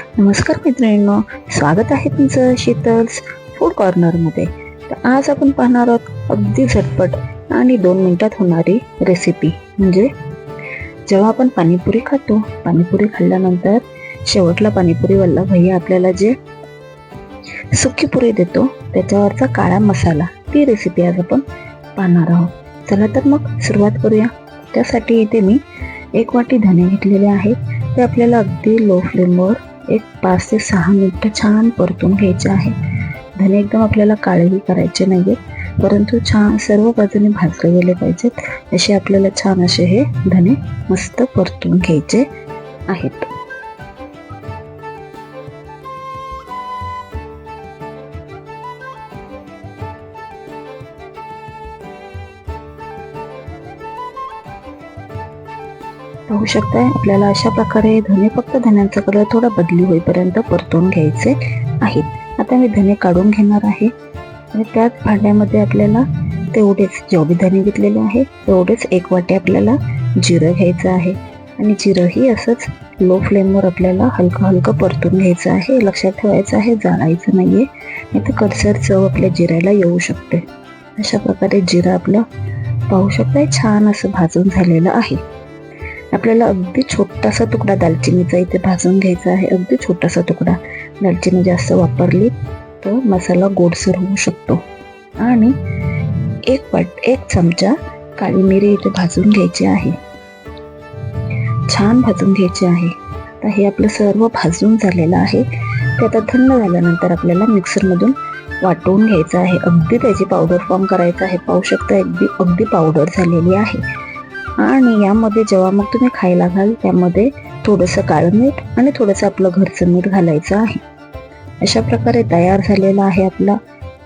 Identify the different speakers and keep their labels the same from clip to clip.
Speaker 1: नमस्कार मैत्रिणींनो, स्वागत आहे तुमचं शीतल्स फूड कॉर्नरमध्ये. तर आज आपण पाहणार आहोत अगदी झटपट आणि 2 मिनिटात होणारी रेसिपी. म्हणजे जेव्हा आपण पाणीपुरी खातो, पाणीपुरी खाल्ल्यानंतर शेवटला पाणीपुरीवाला भैया आपल्याला जे सुकी पुरी देतो त्याच्यावरचा काळा मसाला, ती रेसिपी आज आपण पाहणार आहोत. चला तर मग सुरुवात करूया. त्यासाठी इथे मी 1 वाटी धने घेतलेले आहेत. ते आपल्याला अगदी लो फ्लेमवर 5 ते 6 मिनिटं छान परतून घ्यायचे आहे. धने एकदम आपल्याला काळेही करायचे नाहीयेत, परंतु छान सर्व बाजूने भाजले गेले पाहिजेत. असे आपल्याला छान असे हे धने मस्त परतून घ्यायचे आहेत. पाहू शकताय आपल्याला अशा प्रकारे धने फक्त धन्यांचा कलर थोडा बदली होईपर्यंत परतून घ्यायचे आहेत. आता मी धने काढून घेणार आहे आणि त्याच भांड्यामध्ये आपल्याला तेवढेच जेवढे धने घेतलेले आहे तेवढेच 1 वाटी आपल्याला जिरं घ्यायचं आहे. आणि जिरंही असंच लो फ्लेमवर आपल्याला हलकं परतून घ्यायचं आहे. लक्षात ठेवायचं आहे, जाळायचं नाहीये, नाही तर कडसर चव आपल्या जिऱ्याला येऊ शकते. अशा प्रकारे जिरं आपलं पाहू शकताय छान असं भाजून झालेलं आहे. आपल्याला अगदी छोटासा तुकडा दालचिनीचा इथे भाजून घ्यायचा आहे. अगदी छोटासा तुकडा. दालचिनी जास्त वापरली तर मसाला गोडसर होऊ शकतो. आणि 1 चमचा काळी मिरी इथे भाजून घ्यायची आहे. छान भाजून घ्यायची आहे. आता हे आपलं सर्व भाजून झालेलं आहे. ते आता थंड झाल्यानंतर आपल्याला मिक्सरमधून वाटून घ्यायचं आहे. अगदी त्याची पावडर फॉर्म करायचं आहे. पाहू शकता अगदी पावडर झालेली आहे. आणि यामध्ये जेव्हा मग तुम्ही खायला घाल त्यामध्ये थोडंसं काळं मीठ आणि थोडंसं आपलं घरचं मीठ घालायचं आहे. अशा प्रकारे तयार झालेला आहे आपला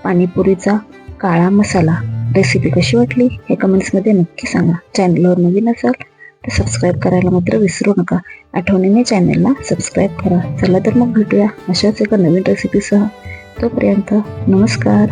Speaker 1: पाणीपुरीचा काळा मसाला. रेसिपी कशी वाटली हे कमेंट्समध्ये नक्की सांगा. चॅनलवर नवीन असाल तर सबस्क्राईब करायला मात्र विसरू नका. आठवणीने चॅनलला सबस्क्राईब करा. चला तर मग भेटूया अशाच एका नवीन रेसिपीसह. तोपर्यंत नमस्कार.